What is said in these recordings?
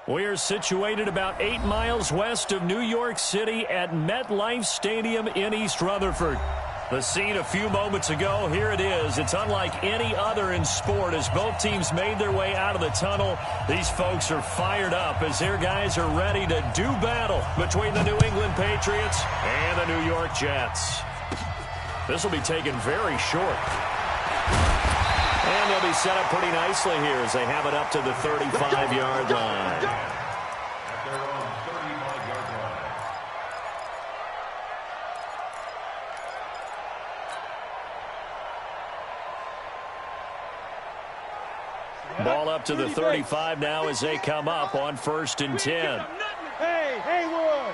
We're situated about 8 miles west of New York City at MetLife Stadium in East Rutherford. The scene a few moments ago, here it is. It's unlike any other in sport as both teams made their way out of the tunnel. These folks are fired up as their guys are ready to do battle between the New England Patriots and the New York Jets. This will be taken very short. And they'll be set up pretty nicely here as they have it up to the 35-yard line. Ball up to the 35 now as they come up on 1st and 10. Hey, Haywood!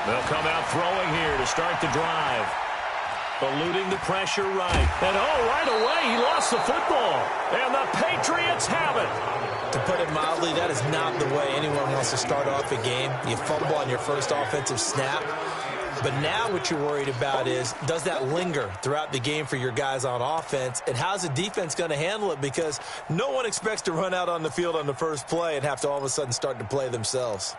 They'll come out throwing here to start the drive. Eluding the pressure right. And right away, he lost the football. And the Patriots have it. To put it mildly, that is not the way anyone wants to start off a game. You fumble on your first offensive snap. But now what you're worried about is, does that linger throughout the game for your guys on offense? And how's the defense going to handle it? Because no one expects to run out on the field on the first play and have to all of a sudden start to play themselves.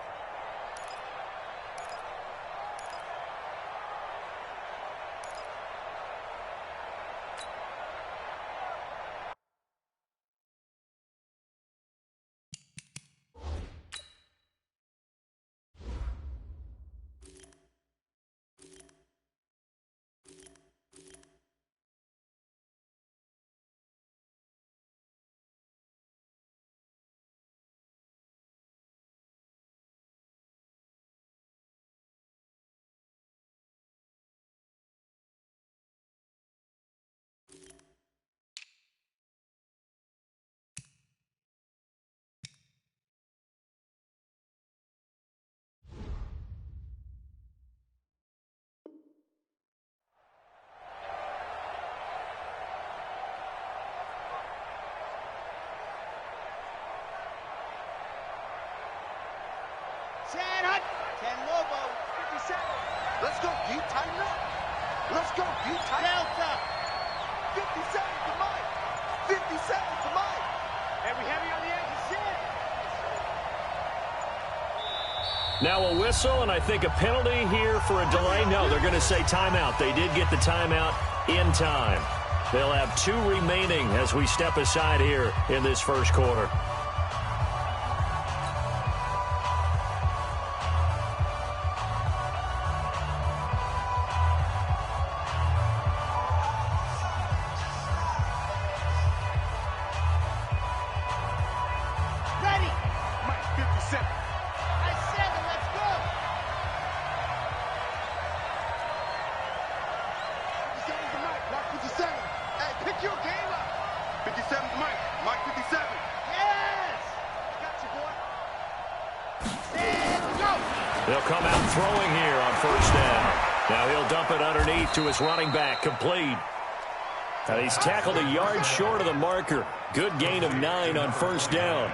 Let's go, deep, tighten up. Let's go, deep, tighten up. 50 seconds to Mike. 50 seconds to Mike. Every heavy on the edge is in. Now a whistle, and I think a penalty here for a delay. No, they're going to say timeout. They did get the timeout in time. They'll have 2 remaining as we step aside here in this first quarter. They'll come out throwing here on 1st down. Now he'll dump it underneath to his running back, complete. Now he's tackled a yard short of the marker. Good gain of 9 on 1st down.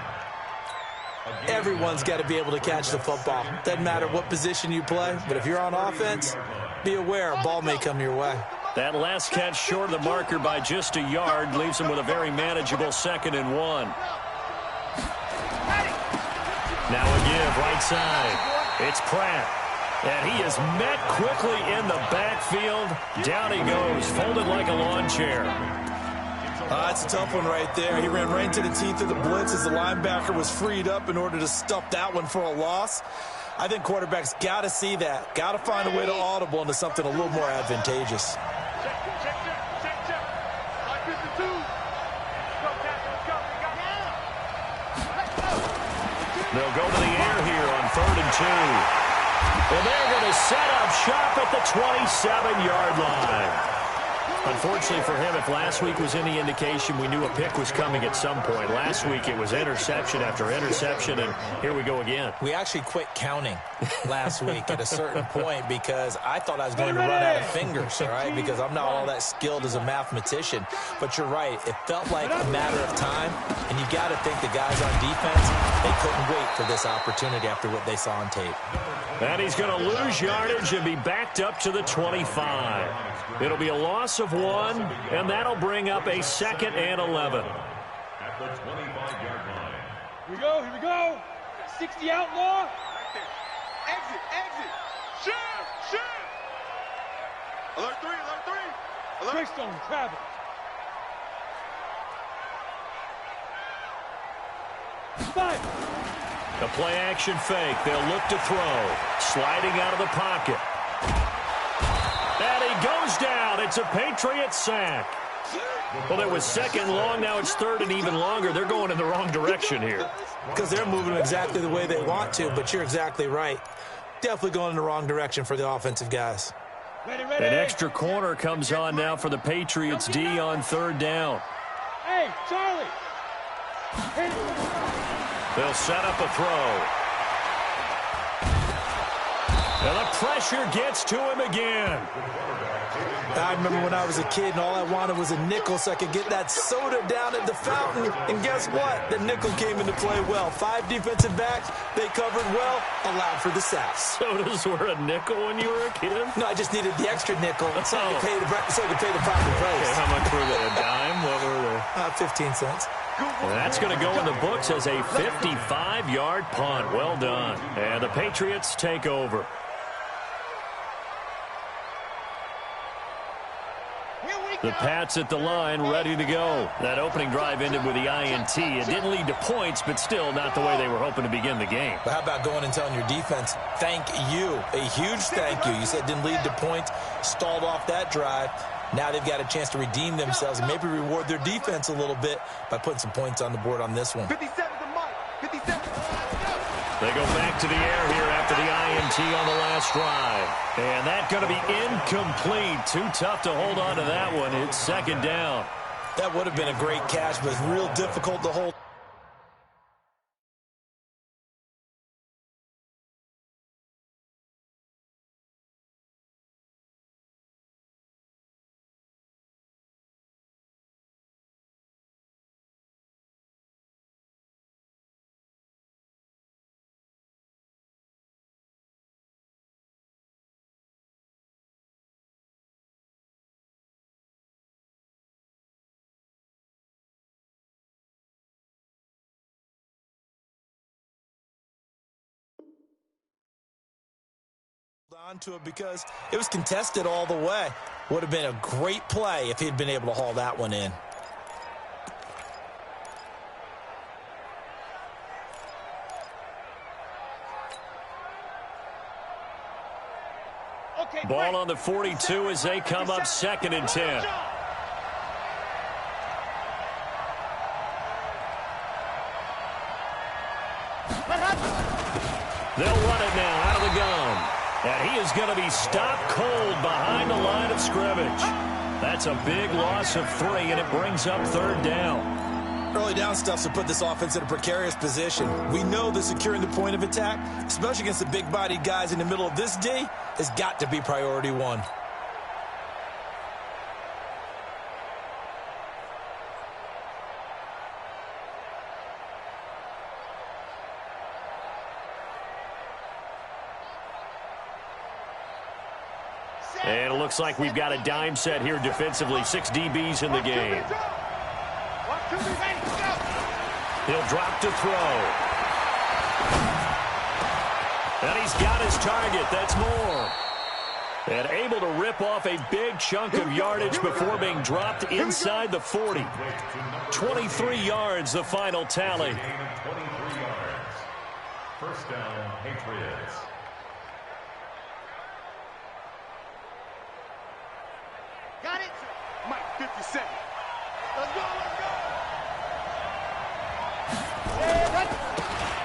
Everyone's got to be able to catch the football. Doesn't matter what position you play, but if you're on offense, be aware a ball may come your way. That last catch short of the marker by just a yard leaves him with a very manageable 2nd and 1. Now a give right side. It's Pratt. And he is met quickly in the backfield. Down he goes, folded like a lawn chair. That's a tough one right there. He ran right into the teeth of the blitz as the linebacker was freed up in order to stuff that one for a loss. I think quarterbacks got to see that. Got to find a way to audible into something a little more advantageous. They'll go to the air here on 3rd and 2. And they're going to set up shop at the 27-yard line. Unfortunately for him, if last week was any indication, we knew a pick was coming at some point. Last week it was interception after interception, and here we go again. We actually quit counting last week at a certain point because I thought I was going to run out of fingers, all right, because I'm not all that skilled as a mathematician. But you're right. It felt like a matter of time, and you got to think the guys on defense, they couldn't wait for this opportunity after what they saw on tape. And he's going to lose yardage and be backed up to the 25. It'll be a loss of 1, and that'll bring up a 2nd and 11. At the 25-yard line. Here we go, here we go. 60 outlaw. Right there. Exit, exit. Shift, shift. Alert 3, alert 3. Alert. Greystone, travel. Five. A play-action fake. They'll look to throw. Sliding out of the pocket. And he goes down. It's a Patriots sack. Well, it was second long. Now it's third and even longer. They're going in the wrong direction here. Because they're moving exactly the way they want to, but you're exactly right. Definitely going in the wrong direction for the offensive guys. Ready, ready. An extra corner comes on now for the Patriots D on third down. Hey, Charlie. Hit it. They'll set up a throw. And the pressure gets to him again. I remember when I was a kid and all I wanted was a nickel so I could get that soda down at the fountain. And guess what? The nickel came into play well. 5 defensive backs, they covered well, allowed for the sacks. Sodas were a nickel when you were a kid? No, I just needed the extra nickel so I could pay the proper price. Okay, how much were they? A dime? What were they? 15 cents. And that's going to go in the books as a 55-yard punt. Well done. And the Patriots take over. The Pats at the line, ready to go. That opening drive ended with the INT. It didn't lead to points, but still not the way they were hoping to begin the game. But how about going and telling your defense, thank you, a huge thank you. You said it didn't lead to points, stalled off that drive. Now they've got a chance to redeem themselves and maybe reward their defense a little bit by putting some points on the board on this one. 57 to Mike. 57. They go back to the air here after the INT on the last drive. And that's going to be incomplete. Too tough to hold on to that one. It's second down. That would have been a great catch, but real difficult to hold. Onto it because it was contested all the way. Would have been a great play if he'd been able to haul that one in. Okay, Ball on the 42 as they come up second and 10. They'll run it now out of the gun. And he is going to be stopped cold behind the line of scrimmage. That's a big loss of 3, and it brings up third down. Early down stuff to put this offense in a precarious position. We know that securing the point of attack, especially against the big-bodied guys in the middle of this D, has got to be priority 1. And it looks like we've got a dime set here defensively. 6 DBs in the game. He'll drop to throw. And he's got his target. That's more. And able to rip off a big chunk of yardage before being dropped inside the 40. 23 yards, the final tally. 23 yards. First down, Patriots. Got it? Mike, 57. Let's go, let's go.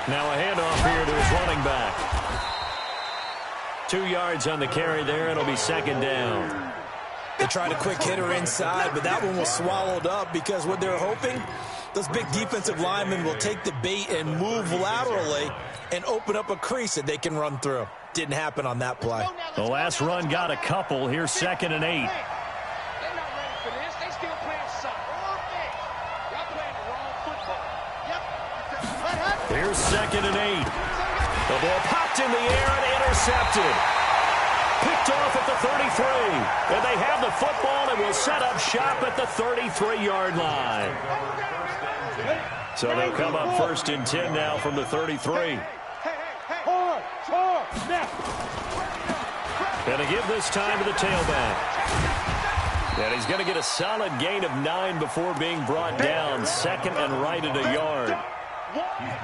Now a handoff here to his running back. 2 yards on the carry there. It'll be second down. They tried a quick hitter inside, but that one was swallowed up because what they're hoping, those big defensive linemen will take the bait and move laterally and open up a crease that they can run through. Didn't happen on that play. The last run got a couple. Here's second and 8. They're not ready for this. They still playing soccer. Y'all playing the wrong football. Yep. Here's second and 8. The ball popped in the air and intercepted. Picked off at the 33. And they have the football and will set up shop at the 33-yard line. So they'll come up 1st and 10 now from the 33. Going to give this time to the tailback. And he's going to get a solid gain of 9 before being brought down. 2nd and right at a yard.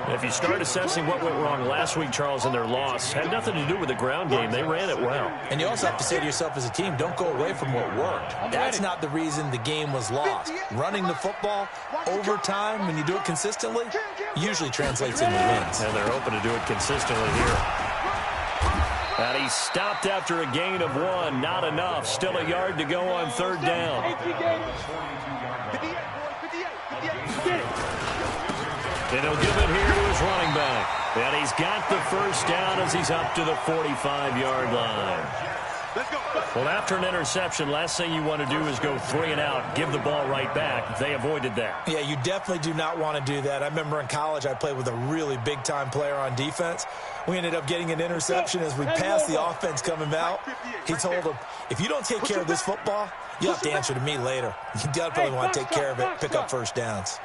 If you start assessing what went wrong last week, Charles, in their loss, had nothing to do with the ground game. They ran it well. And you also have to say to yourself as a team, don't go away from what worked. That's not the reason the game was lost. Running the football over time, when you do it consistently, usually translates into wins. And they're hoping to do it consistently here. And he stopped after a gain of 1. Not enough. Still a yard to go on 3rd down. And he'll give it here to his running back. And he's got the 1st down as he's up to the 45-yard line. Well, after an interception, last thing you want to do is go 3 and out, give the ball right back. They avoided that. Yeah, you definitely do not want to do that. I remember in college I played with a really big-time player on defense. We ended up getting an interception as we passed the offense coming out. He told him, if you don't take care of this football, you'll have to answer to me later. You definitely want to take care of it, pick up 1st downs.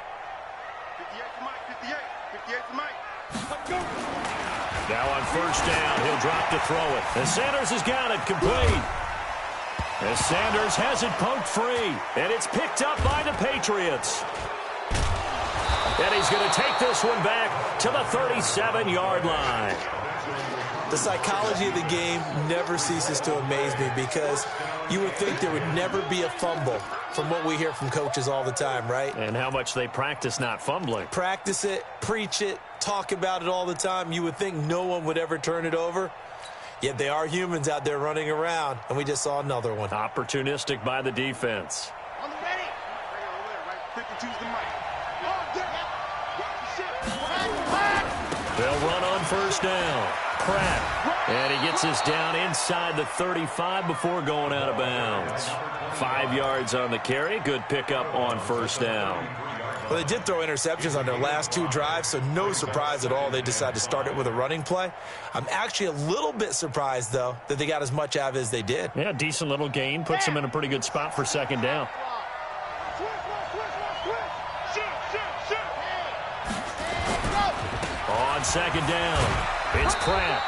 Now on 1st down, he'll drop to throw it. And Sanders has got it complete. As Sanders has it poked free. And it's picked up by the Patriots. And he's going to take this one back to the 37-yard line. The psychology of the game never ceases to amaze me because you would think there would never be a fumble from what we hear from coaches all the time, right? And how much they practice not fumbling. Practice it, preach it, talk about it all the time. You would think no one would ever turn it over. Yet they are humans out there running around, and we just saw another one. Opportunistic by the defense. On the ready. They'll run on 1st down. Pratt. And he gets this down inside the 35 before going out of bounds. 5 yards on the carry. Good pickup on 1st down. Well, they did throw interceptions on their last 2 drives, so no surprise at all they decided to start it with a running play. I'm actually a little bit surprised, though, that they got as much out of it as they did. Yeah, decent little gain. Puts them in a pretty good spot for 2nd down. On 2nd down, it's Pratt.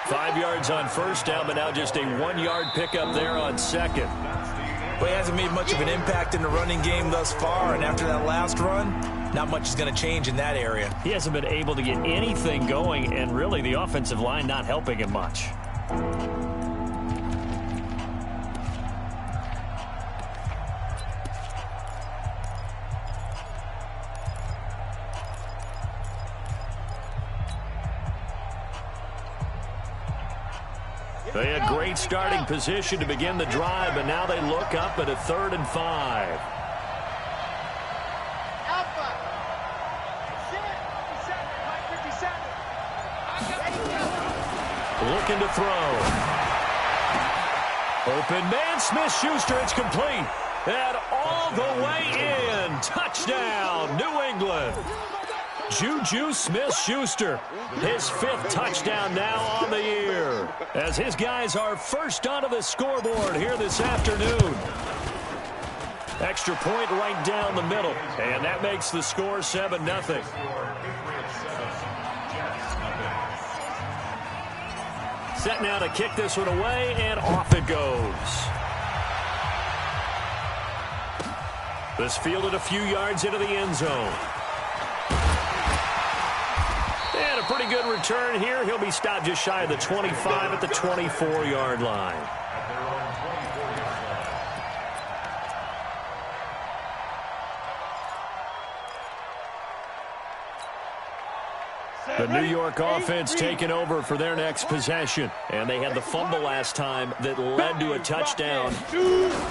5 yards on 1st down, but now just a 1-yard pickup there on 2nd. Well, he hasn't made much of an impact in the running game thus far, and after that last run, not much is going to change in that area. He hasn't been able to get anything going, and really the offensive line not helping him much. They had great starting position to begin the drive, but now they look up at a 3rd and 5. Looking to throw. Open man, Smith-Schuster, it's complete. And all the way in. Touchdown, New England. Juju Smith-Schuster, his 5th touchdown now on the year, as his guys are first onto the scoreboard here this afternoon. Extra point right down the middle, and that makes the score 7-0. Set now to kick this one away, and off it goes. This fielded a few yards into the end zone. And a pretty good return here. He'll be stopped just shy of the 25 at the 24-yard line. The New York offense taking over for their next possession. And they had the fumble last time that led to a touchdown.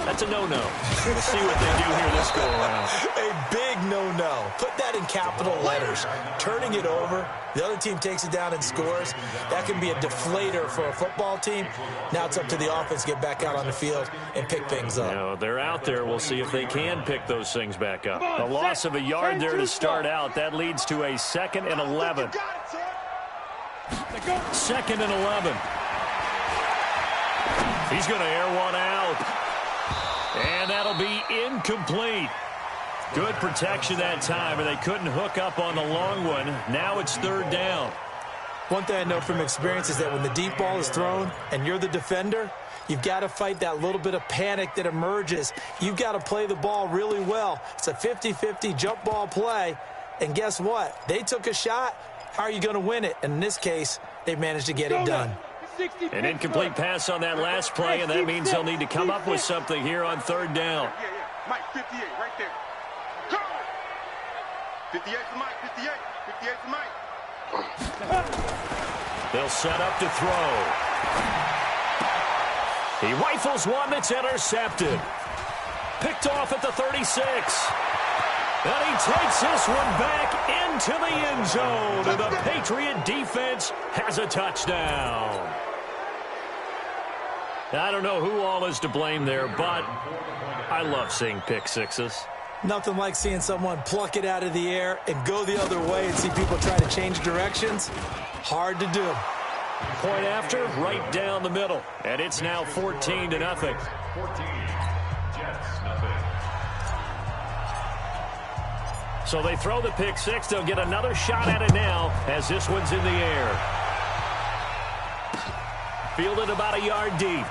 That's a no-no. We'll see what they do here this go-around. A big no-no. Put that in capital letters. Turning it over, the other team takes it down and scores. That can be a deflator for a football team. Now it's up to the offense to get back out on the field and pick things up. No, they're out there. We'll see if they can pick those things back up. A loss of a yard there to start out. That leads to a 2nd and 11. 2nd and 11. He's going to air one out. And that'll be incomplete. Good protection that time, and they couldn't hook up on the long one. Now it's third down. One thing I know from experience is that when the deep ball is thrown and you're the defender, you've got to fight that little bit of panic that emerges. You've got to play the ball really well. It's a 50-50 jump ball play, and guess what? They took a shot. How are you going to win it? And in this case, they managed to get it done. An incomplete pass on that last play, and that means they'll need to come up with something here on third down. Mike, 58, right there. 58 to Mike, 58. 58 to Mike. They'll set up to throw. He rifles one that's intercepted. Picked off at the 36. And he takes this one back into the end zone. And the Patriot defense has a touchdown. I don't know who all is to blame there, but I love seeing pick sixes. Nothing like seeing someone pluck it out of the air and go the other way and see people try to change directions. Hard to do. Point after, right down the middle. And it's now 14-0. 14, Jets, nothing. So they throw the pick six. They'll get another shot at it now as this one's in the air. Fielded about a yard deep.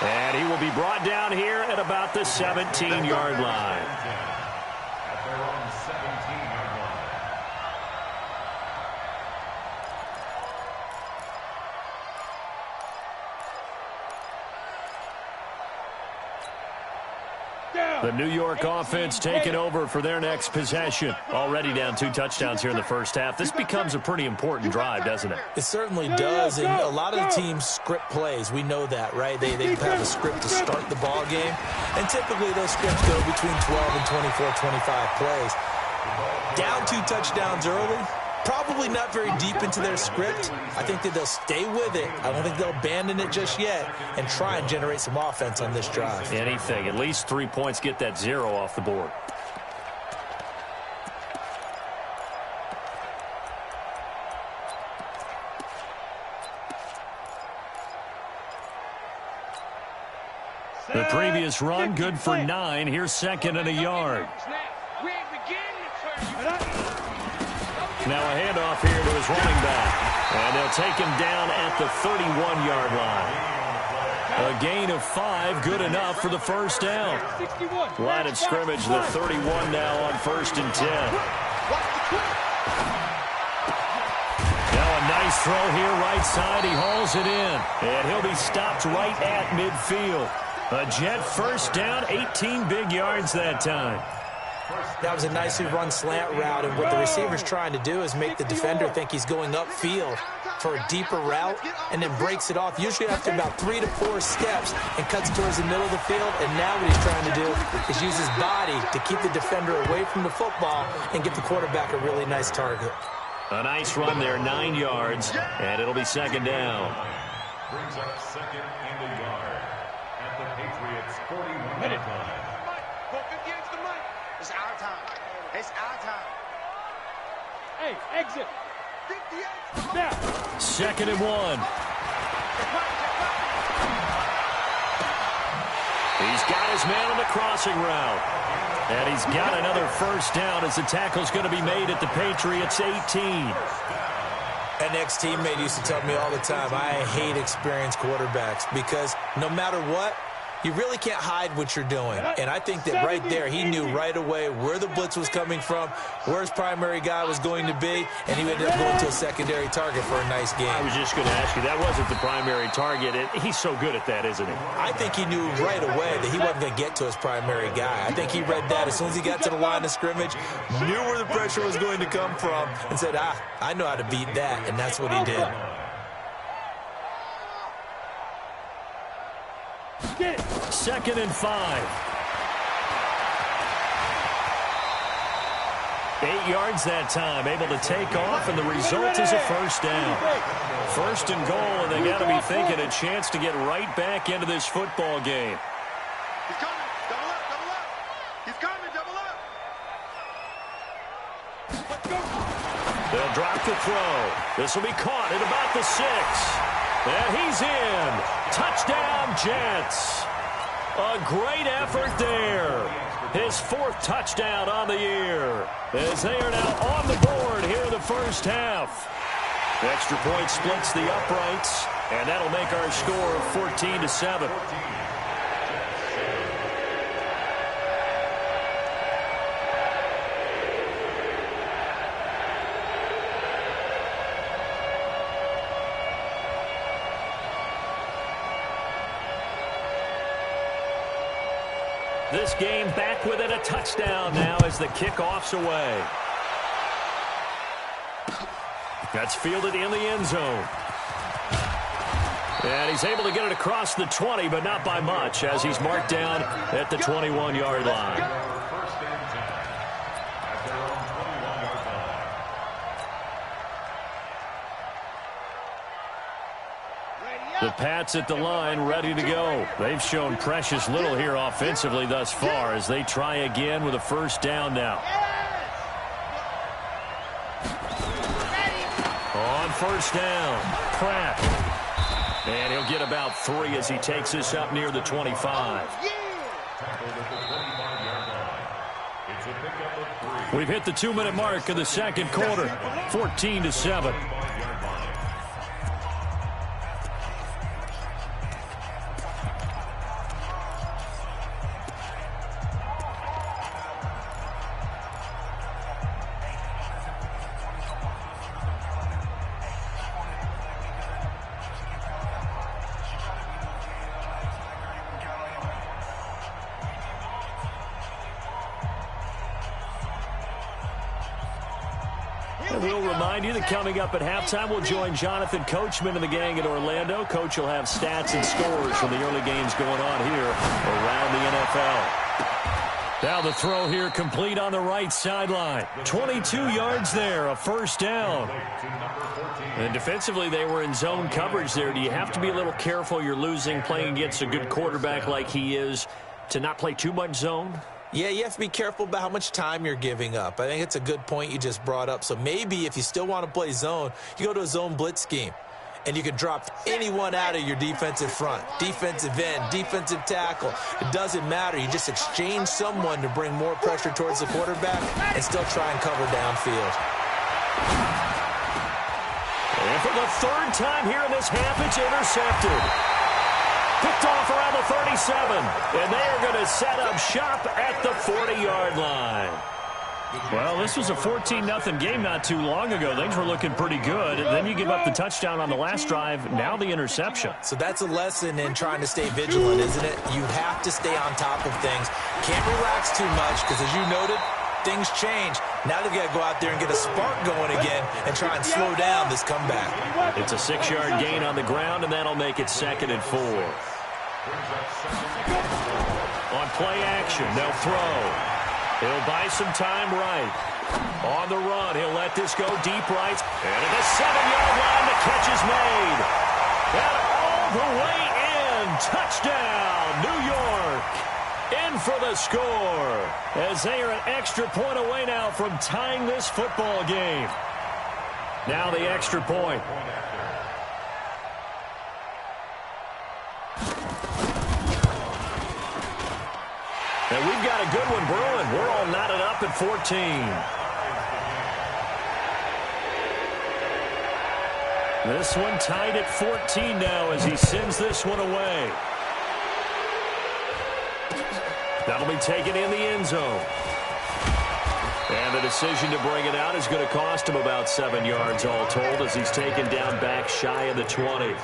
And he will be brought down here at about the 17-yard line. At their own 17-yard line. The New York offense taking over for their next possession. Already down 2 touchdowns here in the first half. This becomes a pretty important drive, doesn't it? It certainly does, and a lot of the teams script plays. We know that, right? They have a script to start the ball game, and typically those scripts go between 12 and 24, 25 plays. Down 2 touchdowns early, probably not very deep into their script. I think that they'll stay with it. I don't think they'll abandon it just yet and try and generate some offense on this drive. Anything. At least 3 points, get that 0 off the board. The previous run, good for 9. Here's second and a yard. Now a handoff here to his running back. And they'll take him down at the 31-yard line. A gain of 5, good enough for the first down. Line of scrimmage, the 31 now on 1st and 10. Now a nice throw here, right side. He hauls it in. And he'll be stopped right at midfield. A Jet first down, 18 big yards that time. That was a nicely run slant route, and what the receiver's trying to do is make the defender think he's going upfield for a deeper route and then breaks it off, usually after about 3 to 4 steps, and cuts towards the middle of the field. And now what he's trying to do is use his body to keep the defender away from the football and get the quarterback a really nice target. A nice run there, 9 yards, and it'll be second down. Brings up second and a yard at the Patriots' 41-yard line. It's our time. It's our time. Hey, exit. 58. Now. Second and 1. He's got his man on the crossing route. And he's got another first down as the tackle's going to be made at the Patriots' 18. An ex-teammate used to tell me all the time, I hate experienced quarterbacks because no matter what, you really can't hide what you're doing. And I think that right there, he knew right away where the blitz was coming from, where his primary guy was going to be, and he ended up going to a secondary target for a nice game. I was just going to ask you, that wasn't the primary target. He's so good at that, isn't he? I think he knew right away that he wasn't going to get to his primary guy. I think he read that as soon as he got to the line of scrimmage, knew where the pressure was going to come from, and said, I know how to beat that, and that's what he did. Second and 5. 8 yards that time, able to take off, and the result is a first down. First and goal, and they got to be thinking a chance to get right back into this football game. He's coming. Double up, double up. He's coming, double up. They'll drop the throw. This will be caught at about the 6. And he's in. Touchdown, Jets. A great effort there. His 4th touchdown on the year, as they are now on the board here in the first half. The extra point splits the uprights, and that'll make our score 14-7. This game back within a touchdown now as the kickoff's away. That's fielded in the end zone. And he's able to get it across the 20, but not by much, as he's marked down at the 21-yard line. The Pats at the line, ready to go. They've shown precious little here offensively thus far as they try again with a first down now. On first down, Pratt. And he'll get about 3 as he takes this up near the 25. We've hit the 2-minute mark of the second quarter, 14-7. We'll remind you that coming up at halftime, we'll join Jonathan Coachman and the gang at Orlando. Coach will have stats and scores from the early games going on here around the NFL. Now the throw here complete on the right sideline. 22 yards there, a first down. And defensively, they were in zone coverage there. Do you have to be a little careful? You're losing, playing against a good quarterback like he is, to not play too much zone? Yeah, you have to be careful about how much time you're giving up. I think it's a good point you just brought up. So maybe if you still want to play zone, you go to a zone blitz scheme. And you can drop anyone out of your defensive front. Defensive end, defensive tackle. It doesn't matter. You just exchange someone to bring more pressure towards the quarterback and still try and cover downfield. And for the 3rd time here in this half, it's intercepted. Picked off around the 37, and they are going to set up shop at the 40-yard line. Well, this was a 14-0 game not too long ago. Things were looking pretty good. And then you give up the touchdown on the last drive, now the interception. So that's a lesson in trying to stay vigilant, isn't it? You have to stay on top of things. Can't relax too much because, as you noted, things change. Now they've got to go out there and get a spark going again and try and slow down this comeback. It's a 6-yard gain on the ground, and that'll make it 2nd and 4. On play action, they'll throw. He'll buy some time right. On the run, he'll let this go deep right. And at the 7-yard line, the catch is made. And all the way in. Touchdown, New York. In for the score, as they are an extra point away now from tying this football game. Now the extra point. And we've got a good one brewing. We're all knotted up at 14. This one tied at 14 now as he sends this one away. That'll be taken in the end zone. And the decision to bring it out is going to cost him about 7 yards all told as he's taken down back shy of the 20.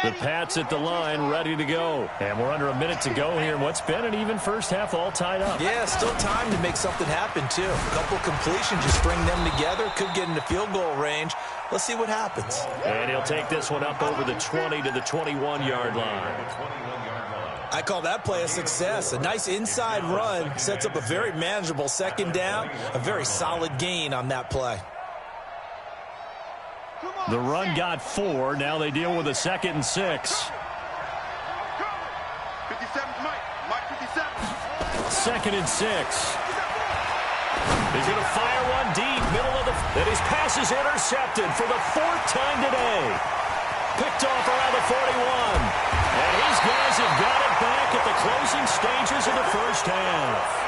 The Pats at the line, ready to go. And we're under a minute to go here in what's been an even first half, all tied up. Yeah, still time to make something happen, too. A couple completions, just string them together. Could get into field goal range. Let's see what happens. And he'll take this one up over the 20 to the 21-yard line. I call that play a success. A nice inside run sets up a very manageable 2nd down. A very solid gain on that play. The run got 4. Now they deal with a 2nd and 6. 2nd and 6. He's going to fire one deep, middle of the... And his pass is intercepted for the 4th time today. Picked off around the 41. And his guys have got it back at the closing stages of the first half.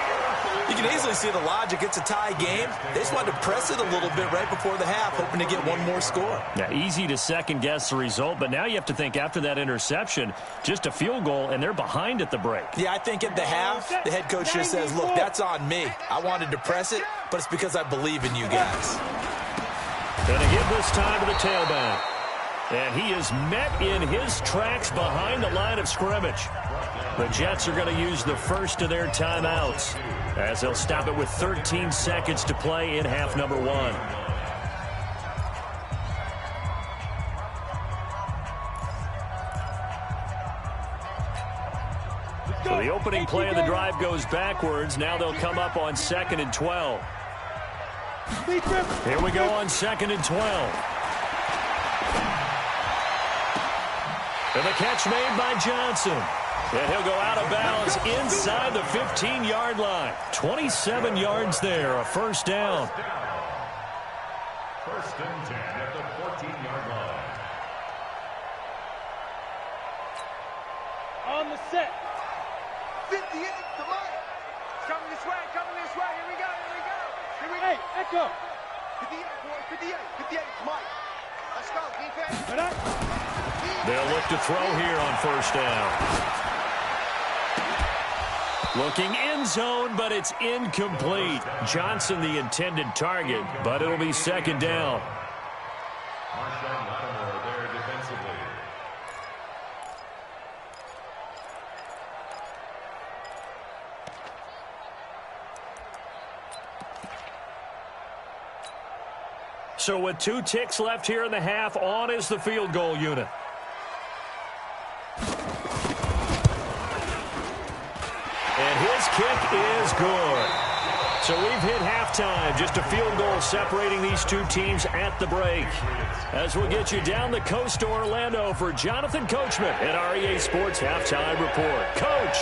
You can easily see the logic. It's a tie game. They just wanted to press it a little bit right before the half, hoping to get one more score. Yeah, easy to second-guess the result, but now you have to think after that interception, just a field goal, and they're behind at the break. Yeah, I think at the half, the head coach just says, look, that's on me. I wanted to press it, but it's because I believe in you guys. Going to give this time to the tailback. And he is met in his tracks behind the line of scrimmage. The Jets are going to use the first of their timeouts, as they'll stop it with 13 seconds to play in half number 1. So the opening play of the drive goes backwards. Now they'll come up on 2nd and 12. Here we go on 2nd and 12. And the catch made by Johnson. And he'll go out of bounds inside the 15-yard line. 27 yards there, a first down. First and 10 at the 14-yard line. On the set. 58 to Mike. Coming this way, coming this way. Here we go, here we go. Here we go. Hey, Echo. 58, boy, 58. 58 to Mike. Let's go, defense. They'll look to throw here on first down. Looking end zone, but it's incomplete. Johnson the intended target, but it'll be second down. Marshawn Lattimore there defensively. So with 2 ticks left here in the half, on is the field goal unit. And his kick is good. So we've hit halftime. Just a field goal separating these two teams at the break. As we'll get you down the coast to Orlando for Jonathan Coachman at REA Sports Halftime Report. Coach!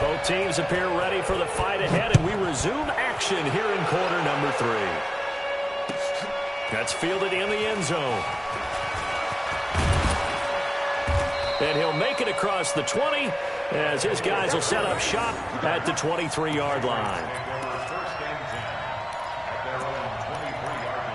Both teams appear ready for the fight ahead, and we resume action here in quarter number 3. That's fielded in the end zone. And he'll make it across the 20 as his guys will set up shop at the 23-yard line. First and 10 at their own 23-yard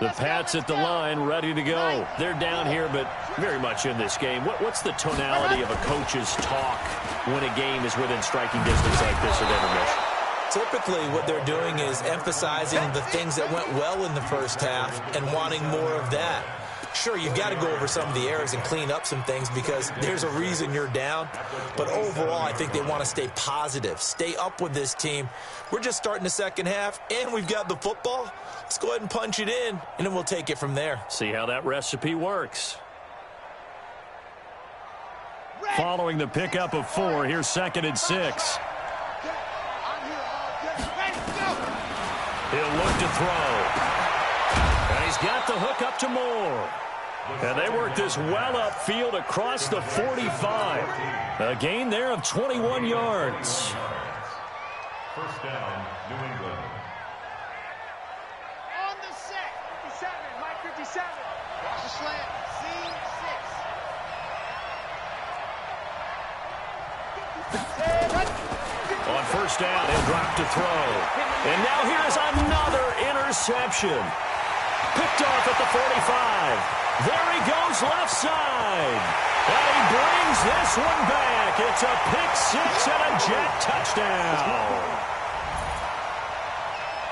line. The Pats at the line, ready to go. They're down here, but very much in this game. What's the tonality of a coach's talk when a game is within striking distance like this at intermission? Typically, what they're doing is emphasizing the things that went well in the first half and wanting more of that. Sure, you've got to go over some of the errors and clean up some things because there's a reason you're down. But overall, I think they want to stay positive, stay up with this team. We're just starting the second half, and we've got the football. Let's go ahead and punch it in, and then we'll take it from there. See how that recipe works. Following the pickup of 4, here's 2nd and 6. He'll look to throw. And he's got the hook up to Moore. And they work this well upfield across the 45. A gain there of 21 yards. First down, New England. On the set. 57, Mike 57. Watch the slant. On first down, he'll drop to throw. And now here's another interception. Picked off at the 45. There he goes left side. And he brings this one back. It's a pick-6 and a Jet touchdown.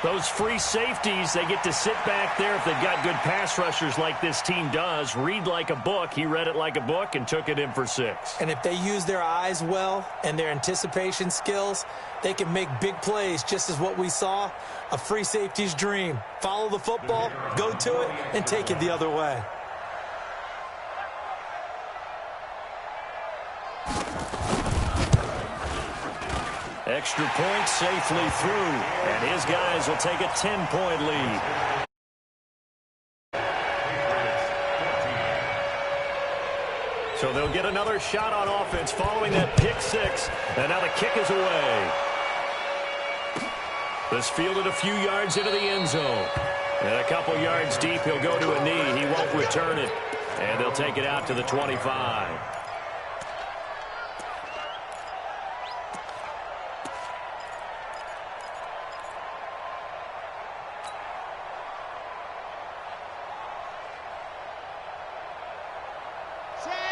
Those free safeties, they get to sit back there if they've got good pass rushers like this team does. Read like a book. He read it like a book and took it in for 6. And if they use their eyes well and their anticipation skills, they can make big plays, just as what we saw, a free safety's dream. Follow the football, go to it, and take it the other way. Extra point safely through, and his guys will take a 10-point lead. So they'll get another shot on offense following that pick six, and now the kick is away. This fielded a few yards into the end zone. And a couple yards deep, he'll go to a knee. He won't return it, and they'll take it out to the 25.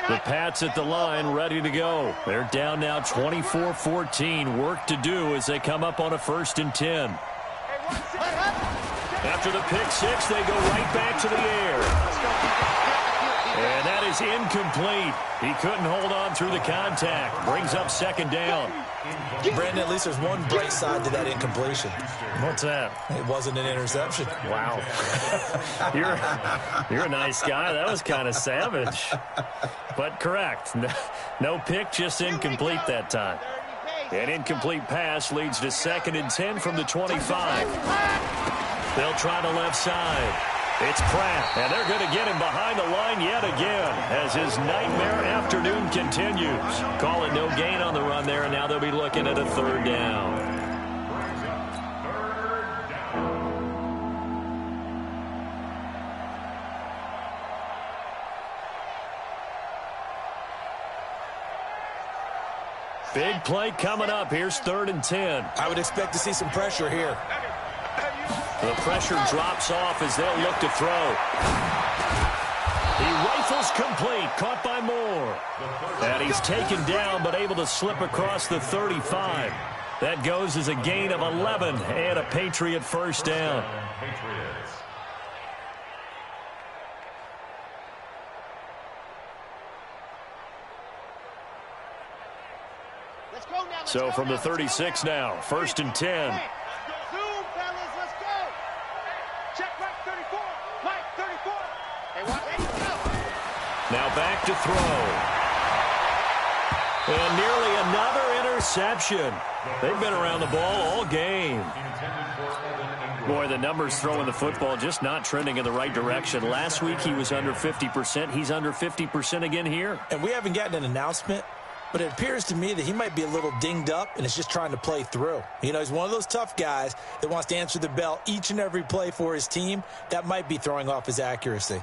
The Pats at the line, ready to go. They're down now 24-14. Work to do as they come up on a 1st and 10. After the pick six, they go right back to the air. And that is incomplete. He couldn't hold on through the contact. Brings up 2nd down. Brandon, at least there's one bright side to that incompletion. What's that? It wasn't an interception. Wow. You're a nice guy. That was kind of savage. But correct. No pick, just incomplete that time. An incomplete pass leads to 2nd and 10 from the 25. They'll try the left side. It's Pratt, and they're going to get him behind the line yet again as his nightmare afternoon continues. Call it no gain on the run there, and now they'll be looking at a 3rd down. Big play coming up. Here's 3rd and 10. I would expect to see some pressure here. The pressure drops off as they'll look to throw. He rifles complete, caught by Moore. And he's taken down, but able to slip across the 35. That goes as a gain of 11 and a Patriot 1st down. So from the 36 now, 1st and 10. Now back to throw. And nearly another interception. They've been around the ball all game. Boy, the numbers throwing the football just not trending in the right direction. Last week he was under 50%. He's under 50% again here. And we haven't gotten an announcement, but it appears to me that he might be a little dinged up and is just trying to play through. You know, he's one of those tough guys that wants to answer the bell each and every play for his team. That might be throwing off his accuracy.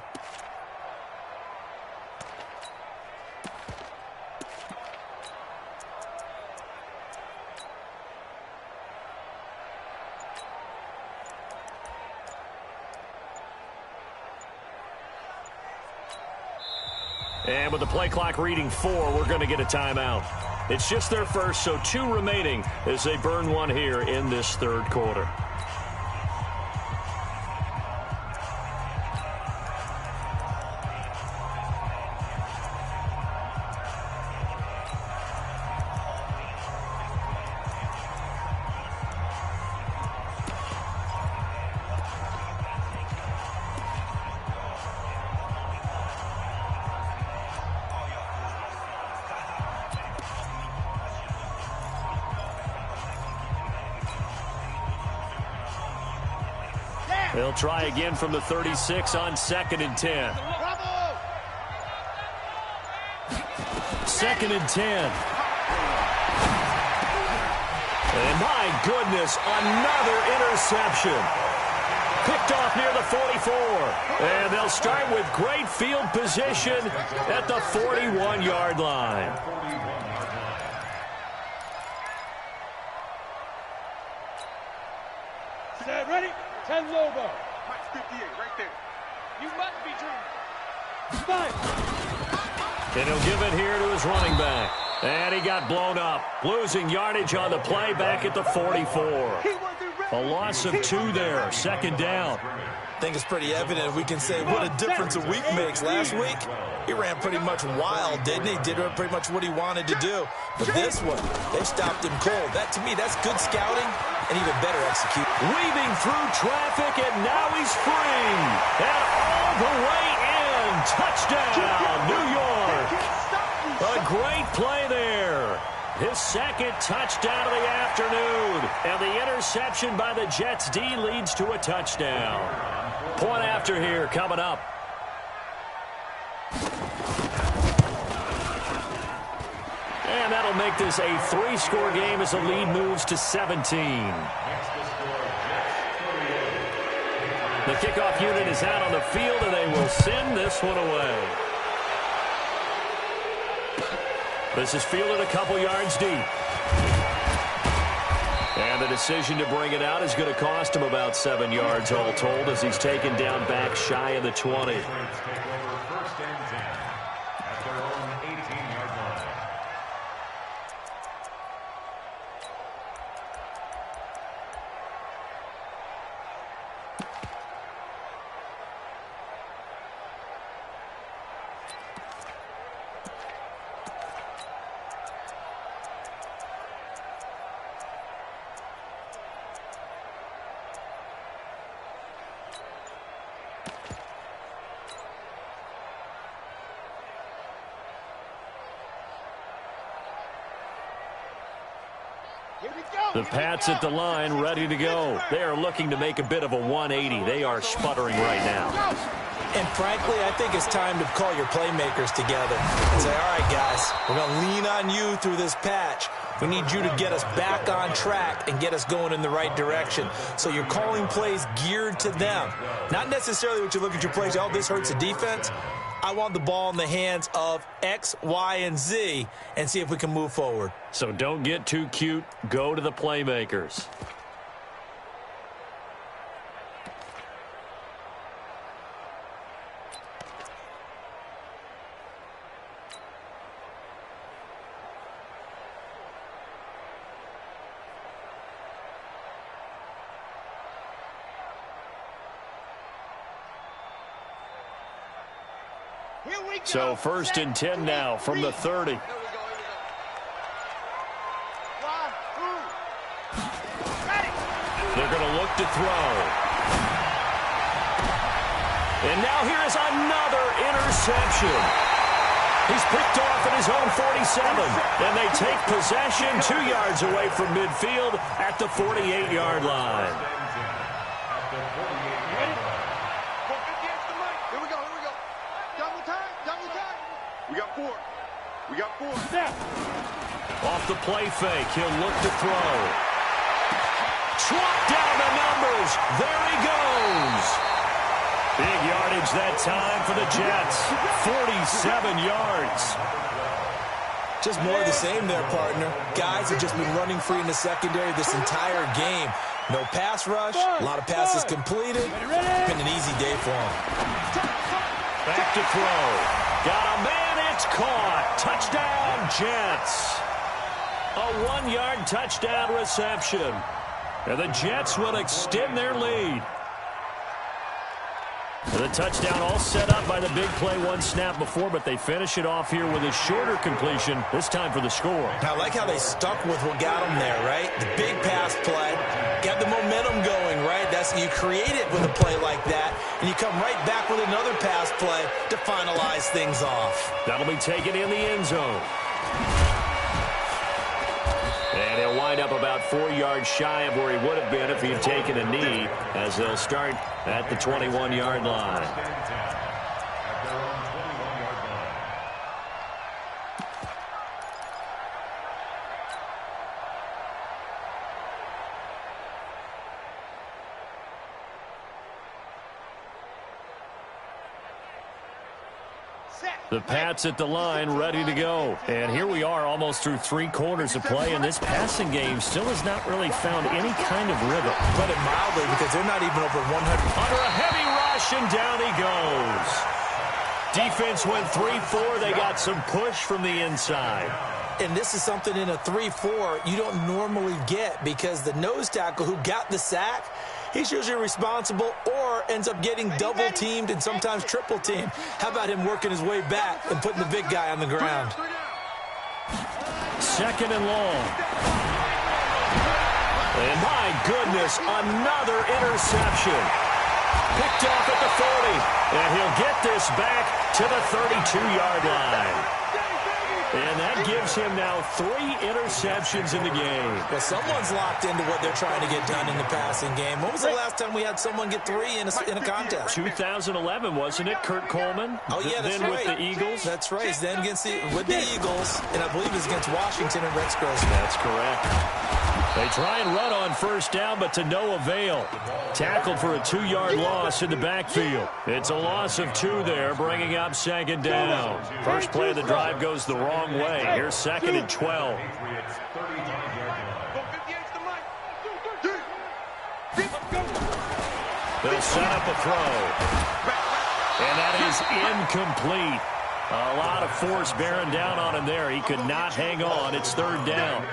And with the play clock reading 4, we're going to get a timeout. It's just their first, so 2 remaining as they burn one here in this 3rd quarter. They'll try again from the 36 on 2nd and 10. 2nd and 10. And my goodness, another interception. Picked off near the 44. And they'll start with great field position at the 41-yard line. Ready? 10 Lobo. Mike's 58, right there. You must be dreaming. 5. And he'll give it here to his running back. And he got blown up. Losing yardage on the play back at the 44. A loss of 2 there. 2nd down. I think it's pretty evident. We can say what a difference a week makes. Last week, he ran pretty much wild, didn't he? Did pretty much what he wanted to do. But this one, they stopped him cold. That, to me, that's good scouting and even better execution. Weaving through traffic, and now he's free. And all the way in. Touchdown, New York. A great play there. his second touchdown of the afternoon. And the interception by the Jets D leads to a touchdown. Point after here coming up. And that'll make this a 3-score game as the lead moves to 17. The kickoff unit is out on the field, and they will send this one away. This is fielded a couple yards deep. And the decision to bring it out is going to cost him about 7 yards all told as he's taken down back shy of the 20. The Pats at the line, ready to go. They are looking to make a bit of a 180. They are sputtering right now. And frankly, I think it's time to call your playmakers together and say, all right, guys, we're going to lean on you through this patch. We need you to get us back on track and get us going in the right direction. So you're calling plays geared to them. Not necessarily what you look at your plays, oh, this hurts the defense. I want the ball in the hands of X, Y, and Z and see if we can move forward. So don't get too cute. Go to the playmakers. So 1st and 10 now from the 30. They're going to look to throw. And now here is another interception. He's picked off at his own 47. And they take possession 2 yards away from midfield at the 48-yard line. We got four. Off the play fake, he'll look to throw. Swat down the numbers. There he goes. Big yardage that time for the Jets. 47 yards. Just more of the same there, partner. Guys have just been running free in the secondary this entire game. No pass rush, a lot of passes completed. Been an easy day for them. Back to throw. Got a man, it's caught. Touchdown, Jets. A 1-yard touchdown reception. And the Jets will extend their lead. The touchdown all set up by the big play one snap before, but they finish it off here with a shorter completion, this time for the score. I like how they stuck with what got them there, right? The big pass play, got the momentum going, right? You create it with a play like that, and you come right back with another pass play to finalize things off. That'll be taken in the end zone. And he'll wind up about 4 yards shy of where he would have been if he had taken a knee, as they'll start at the 21-yard line. The Pats at the line, ready to go. And here we are almost through 3 quarters of play, and this passing game still has not really found any kind of rhythm. Put it mildly, because they're not even over 100. Under a heavy rush, and down he goes. Defense went 3-4. They got some push from the inside. And this is something in a 3-4 you don't normally get, because the nose tackle who got the sack, he's usually responsible or ends up getting double-teamed and sometimes triple-teamed. How about him working his way back and putting the big guy on the ground? 2nd and long. And my goodness, another interception. Picked off at the 40. And he'll get this back to the 32-yard line. And that gives him now 3 interceptions in the game. Well, someone's locked into what they're trying to get done in the passing game. When was the last time we had someone get 3 in a contest? 2011, wasn't it, Kurt Coleman? Oh, yeah, that's then right. with the Eagles? That's right. He's then with the Eagles, and I believe it's against Washington and Rex Grossman. That's correct. They try and run on first down, but to no avail. Tackled for a 2-yard loss in the backfield. It's a loss of 2 there, bringing up second down. First play of the drive goes the wrong way. Here's 2nd and 12. They'll set up a throw. And that is incomplete. A lot of force bearing down on him there. He could not hang on. It's 3rd down.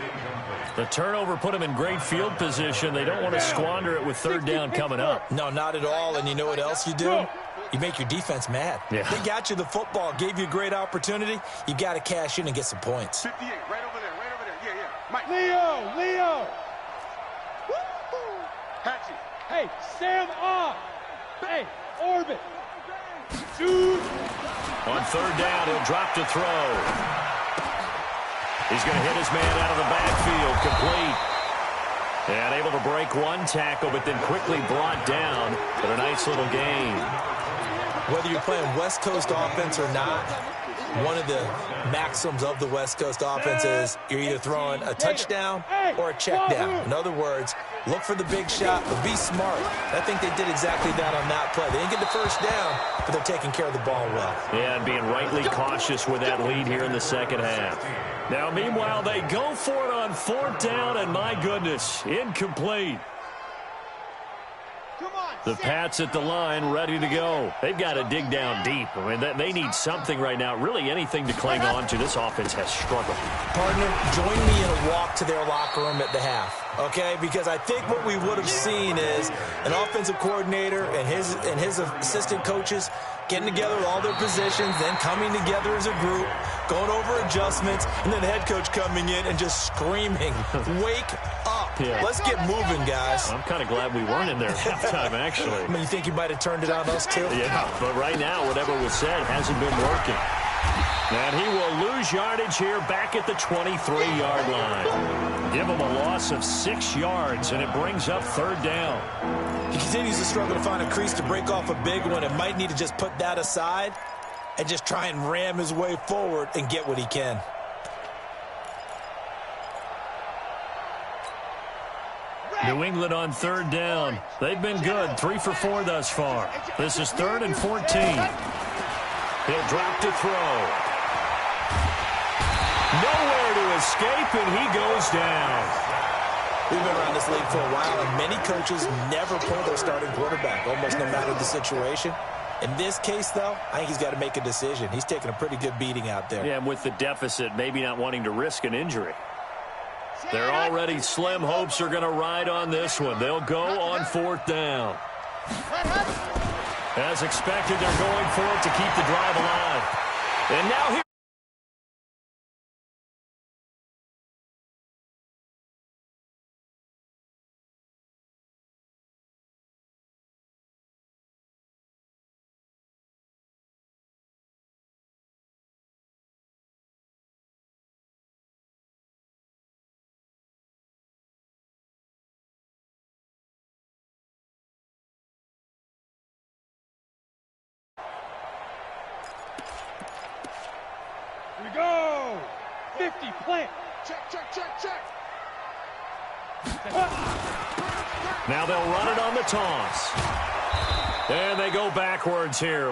The turnover put him in great field position. They don't want to squander it with 3rd down coming up. No, not at all. And you know what else you do? You make your defense mad. Yeah. They got you the football, gave you a great opportunity. You got to cash in and get some points. 58, right over there, right over there. Yeah, yeah. Mike. Leo! Hatchie. Hey, Sam off! Hey, orbit! Dude! On 3rd down, he'll drop to throw. He's going to hit his man out of the backfield, complete. And able to break 1 tackle, but then quickly brought down. But a nice little gain. Whether you're playing West Coast offense or not, one of the maxims of the West Coast offense is you're either throwing a touchdown or a check down. In other words, look for the big shot, but be smart. I think they did exactly that on that play. They didn't get the first down, but they're taking care of the ball well. Yeah, and being rightly cautious with that lead here in the second half. Now, meanwhile, they go for it on 4th down, and my goodness, incomplete. The Pats at the line, ready to go. They've got to dig down deep. I mean, they need something right now, really anything to cling on to. This offense has struggled. Partner, join me in a walk to their locker room at the half, okay? Because I think what we would have seen is an offensive coordinator and his assistant coaches getting together with all their positions, then coming together as a group, going over adjustments, and then the head coach coming in and just screaming, wake up. Yeah. Let's get moving, guys. I'm kind of glad we weren't in there at halftime, actually. I mean, you think you might have turned it on us, too? Yeah, but right now, whatever was said hasn't been working. And he will lose yardage here back at the 23-yard line. Give him a loss of 6 yards, and it brings up 3rd down. He continues to struggle to find a crease to break off a big one and might need to just put that aside and just try and ram his way forward and get what he can. New England on 3rd down. They've been good, 3 for 4 thus far. This is 3rd and 14. He'll drop to throw. Nowhere to escape, and he goes down. We've been around this league for a while, and many coaches never pull their starting quarterback, almost no matter the situation. In this case, though, I think he's got to make a decision. He's taking a pretty good beating out there. Yeah, and with the deficit, maybe not wanting to risk an injury. Their already slim hopes are going to ride on this one. They'll go on 4th down. As expected, they're going for it to keep the drive alive. And now here. We go! 50, plant! Check, check, check, check. Now they'll run it on the toss. And they go backwards here.